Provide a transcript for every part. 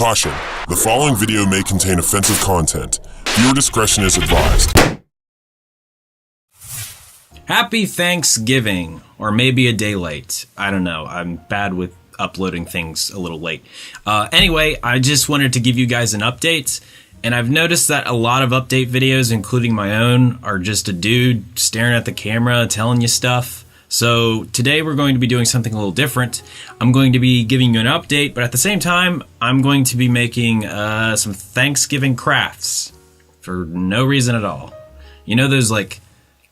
Caution, the following video may contain offensive content. Viewer discretion is advised. Happy Thanksgiving, or maybe a day late. I don't know. I'm bad with uploading things a little late. Anyway, I just wanted to give you guys an update, and I've noticed that a lot of update videos, including my own, are just a dude staring at the camera telling you stuff. So today we're going to be doing something a little different. I'm going to be giving you an update, but at the same time, I'm going to be making some Thanksgiving crafts for no reason at all. You know those like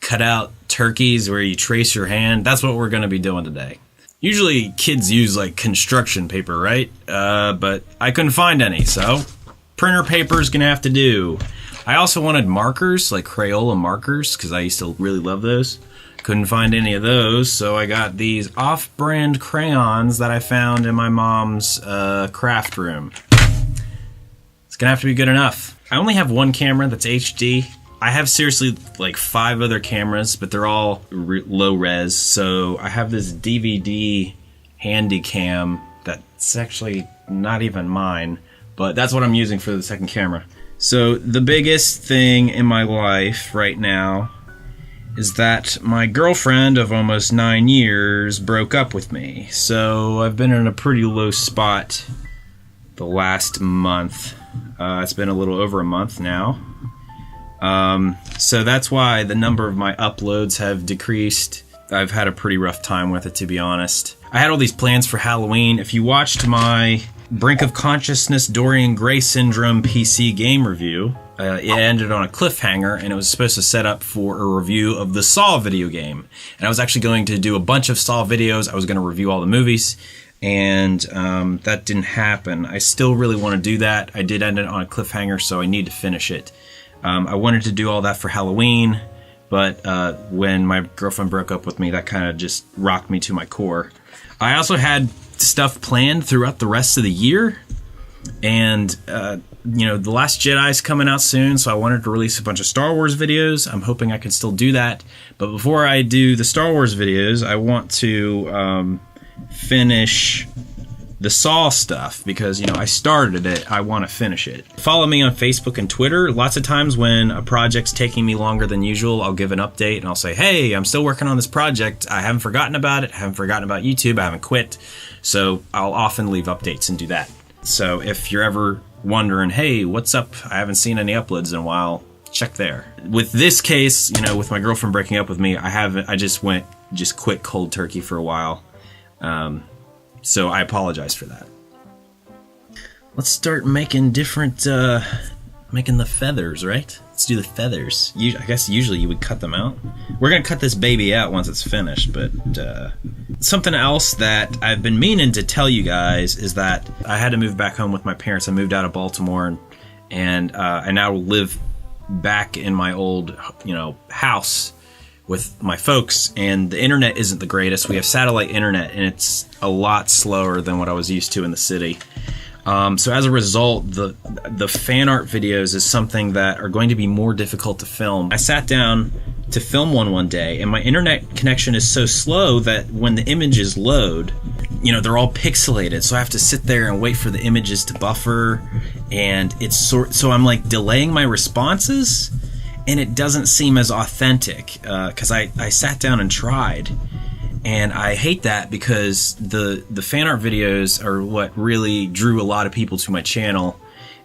cut out turkeys where you trace your hand? That's what we're going to be doing today. Usually kids use like construction paper, right? But I couldn't find any, so printer paper's going to have to do. I also wanted markers, like Crayola markers, because I used to really love those. Couldn't find any of those, so I got these off-brand crayons that I found in my mom's craft room. It's gonna have to be good enough. I only have one camera that's HD. I have seriously like 5 other cameras, but they're all low res, so I have this DVD handy cam that's actually not even mine, but that's what I'm using for the second camera. So the biggest thing in my life right now is that my girlfriend of almost 9 years broke up with me. So I've been in a pretty low spot the last month. It's been a little over a month now. So that's why the number of my uploads have decreased. I've had a pretty rough time with it, to be honest. I had all these plans for Halloween. If you watched my Brink of Consciousness Dorian Gray Syndrome PC game review, it ended on a cliffhanger, and it was supposed to set up for a review of the Saw video game. And I was actually going to do a bunch of Saw videos. I was going to review all the movies, and that didn't happen. I still really want to do that. I did end it on a cliffhanger, so I need to finish it. I wanted to do all that for Halloween, but when my girlfriend broke up with me, that kind of just rocked me to my core. I also had stuff planned throughout the rest of the year, and you know, The Last Jedi is coming out soon, so I wanted to release a bunch of Star Wars videos. I'm hoping I can still do that, but before I do the Star Wars videos, I want to finish the Saw stuff, because, you know, I started it, I want to finish it. Follow me on Facebook and Twitter. Lots of times when a project's taking me longer than usual, I'll give an update and I'll say, hey, I'm still working on this project. I haven't forgotten about it. I haven't forgotten about YouTube. I haven't quit. So I'll often leave updates and do that. So if you're ever wondering, hey, what's up? I haven't seen any uploads in a while, check there. With this case, you know, with my girlfriend breaking up with me, I just quit cold turkey for a while. So I apologize for that. Let's start making different, making the feathers, right? Let's do the feathers. I guess usually you would cut them out. We're gonna cut this baby out once it's finished, but something else that I've been meaning to tell you guys is that I had to move back home with my parents. I moved out of Baltimore, and I now live back in my old, you know, house with my folks, and the internet isn't the greatest. We have satellite internet, and it's a lot slower than what I was used to in the city. So as a result, the fan art videos is something that are going to be more difficult to film. I sat down to film one day, and my internet connection is so slow that when the images load, you know, they're all pixelated. So I have to sit there and wait for the images to buffer, and it's so I'm like delaying my responses, and it doesn't seem as authentic, because I sat down and tried, and I hate that, because the fan art videos are what really drew a lot of people to my channel,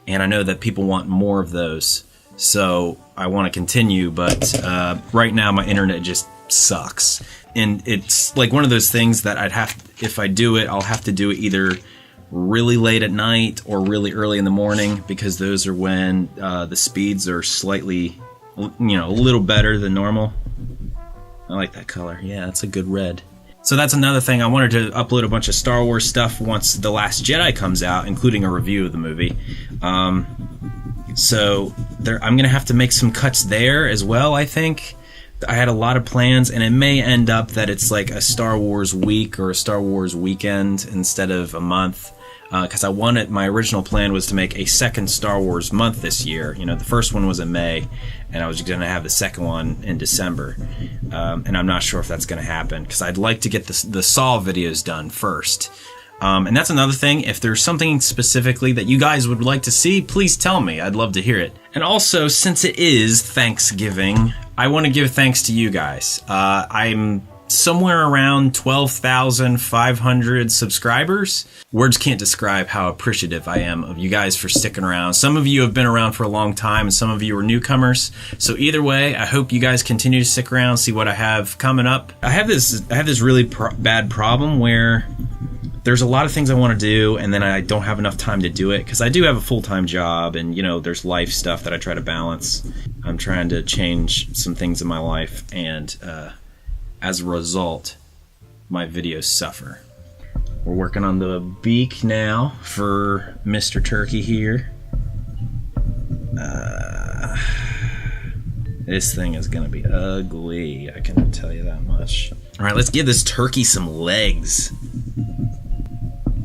and I know that people want more of those, so I want to continue, but right now my internet just sucks, and it's like one of those things that if I do it, I'll have to do it either really late at night or really early in the morning, because those are when the speeds are slightly, you know, a little better than normal. I like that color. Yeah, it's a good red. So that's another thing. I wanted to upload a bunch of Star Wars stuff once The Last Jedi comes out, including a review of the movie. So I'm going to have to make some cuts there as well, I think. I had a lot of plans, and it may end up that it's like a Star Wars week or a Star Wars weekend instead of a month. Because my original plan was to make a second Star Wars month this year. You know, the first one was in May, and I was going to have the second one in December. And I'm not sure if that's going to happen, because I'd like to get the Saw videos done first. And that's another thing. If there's something specifically that you guys would like to see, please tell me. I'd love to hear it. And also, since it is Thanksgiving, I want to give thanks to you guys. I'm somewhere around 12,500 subscribers. Words can't describe how appreciative I am of you guys for sticking around. Some of you have been around for a long time, and some of you are newcomers. So either way, I hope you guys continue to stick around, see what I have coming up. I have this really bad problem where there's a lot of things I want to do, and then I don't have enough time to do it, because I do have a full-time job, and, you know, there's life stuff that I try to balance. I'm trying to change some things in my life, and as a result, my videos suffer. We're working on the beak now for Mr. Turkey here. This thing is gonna be ugly, I can tell you that much. All right, let's give this turkey some legs.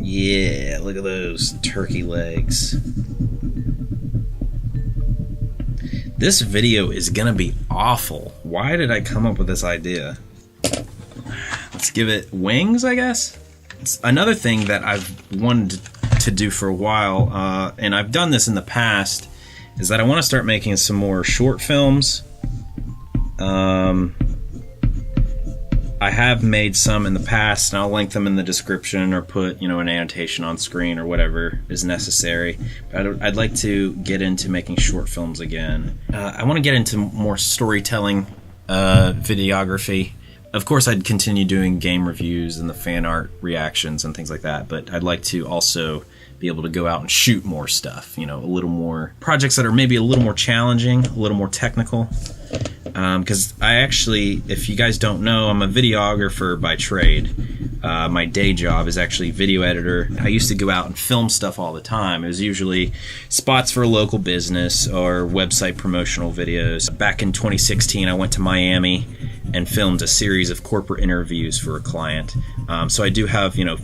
Yeah, look at those turkey legs. This video is gonna be awful. Why did I come up with this idea? Let's give it wings, I guess? It's another thing that I've wanted to do for a while, and I've done this in the past, is that I want to start making some more short films. I have made some in the past, and I'll link them in the description or put, you know, an annotation on screen or whatever is necessary. But I'd like to get into making short films again. I want to get into more storytelling, videography. Of course, I'd continue doing game reviews and the fan art reactions and things like that, but I'd like to also be able to go out and shoot more stuff, you know, a little more projects that are maybe a little more challenging, a little more technical. Because I actually, if you guys don't know, I'm a videographer by trade. My day job is actually video editor. I used to go out and film stuff all the time. It was usually spots for a local business or website promotional videos. Back in 2016, I went to Miami and filmed a series of corporate interviews for a client. So I do have, you know,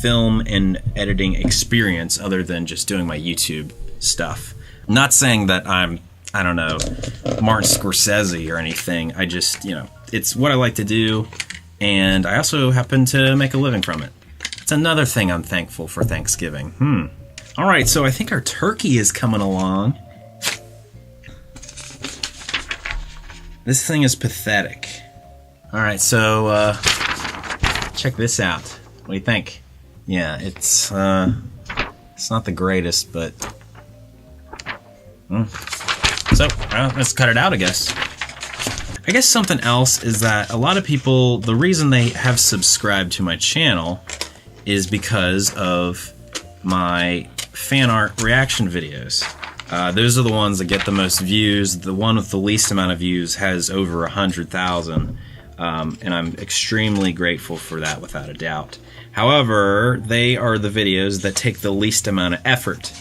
film and editing experience other than just doing my YouTube stuff. I'm not saying that I'm, I don't know, Martin Scorsese or anything. I just, you know, it's what I like to do, and I also happen to make a living from it. It's another thing I'm thankful for Thanksgiving. All right, so I think our turkey is coming along. This thing is pathetic. All right, so check this out. What do you think? Yeah, it's not the greatest, but so let's cut it out, I guess. I guess something else is that a lot of people, the reason they have subscribed to my channel is because of my fan art reaction videos. Those are the ones that get the most views. The one with the least amount of views has over 100,000, and I'm extremely grateful for that, without a doubt. However, they are the videos that take the least amount of effort.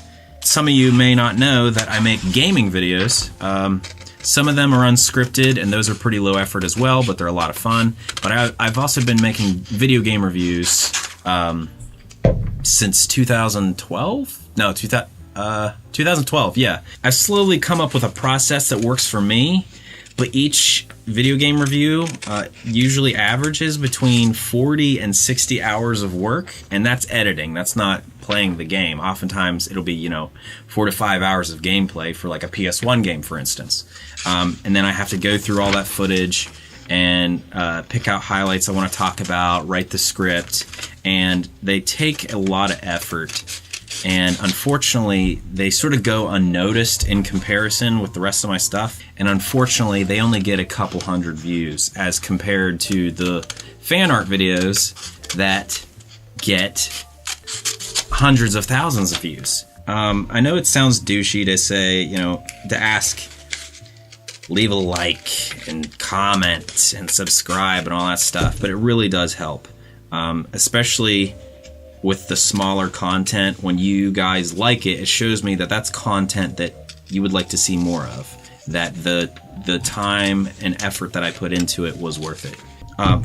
Some of you may not know that I make gaming videos. Some of them are unscripted, and those are pretty low effort as well, but they're a lot of fun. But I've also been making video game reviews since 2012? No, 2012, yeah. I've slowly come up with a process that works for me, but each video game review usually averages between 40 and 60 hours of work, and that's editing. That's not playing the game. Oftentimes it'll be, you know, 4 to 5 hours of gameplay for like a PS1 game, for instance. And then I have to go through all that footage and pick out highlights I want to talk about, write the script, and they take a lot of effort. And unfortunately, they sort of go unnoticed in comparison with the rest of my stuff. And unfortunately, they only get a couple hundred views as compared to the fan art videos that get hundreds of thousands of views. I know it sounds douchey to say, you know, to ask, leave a like and comment and subscribe and all that stuff, but it really does help, especially with the smaller content. When you guys like it, it shows me that that's content that you would like to see more of, that the time and effort that I put into it was worth it.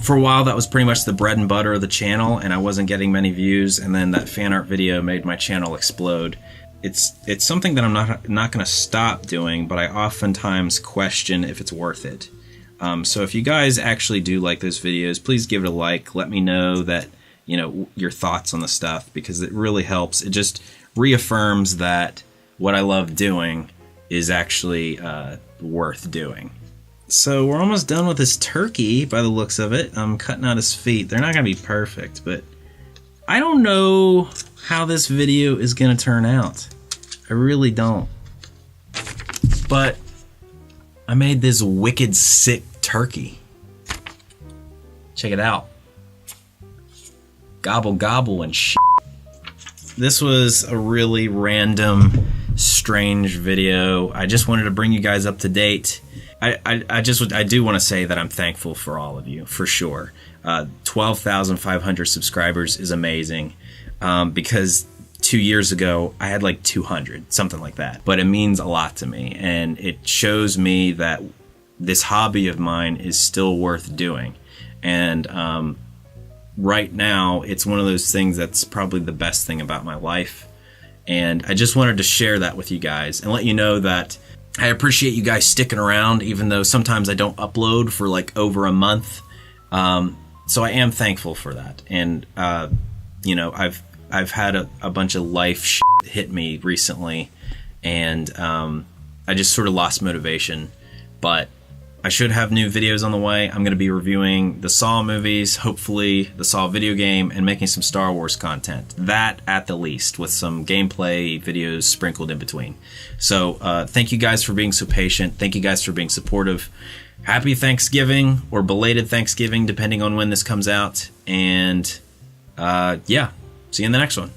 For a while, that was pretty much the bread and butter of the channel, and I wasn't getting many views, and then that fan art video made my channel explode. It's something that I'm not going to stop doing, but I oftentimes question if it's worth it. So if you guys actually do like those videos, please give it a like. Let me know that your thoughts on the stuff, because it really helps. It just reaffirms that what I love doing is actually worth doing. So we're almost done with this turkey by the looks of it. I'm cutting out his feet. They're not going to be perfect, but I don't know how this video is going to turn out. I really don't. But I made this wicked sick turkey. Check it out. Gobble gobble and shit. This was a really random, strange video. I just wanted to bring you guys up to date. I do want to say that I'm thankful for all of you, for sure. 12,500 subscribers is amazing, because 2 years ago I had like 200, something like that. But it means a lot to me, and it shows me that this hobby of mine is still worth doing. And right now it's one of those things that's probably the best thing about my life. And I just wanted to share that with you guys and let you know that I appreciate you guys sticking around, even though sometimes I don't upload for like over a month. So I am thankful for that. And, I've had a bunch of life shit hit me recently, and I just sort of lost motivation. But I should have new videos on the way. I'm going to be reviewing the Saw movies, hopefully the Saw video game, and making some Star Wars content. That at the least, with some gameplay videos sprinkled in between. So thank you guys for being so patient. Thank you guys for being supportive. Happy Thanksgiving, or belated Thanksgiving, depending on when this comes out. And yeah, see you in the next one.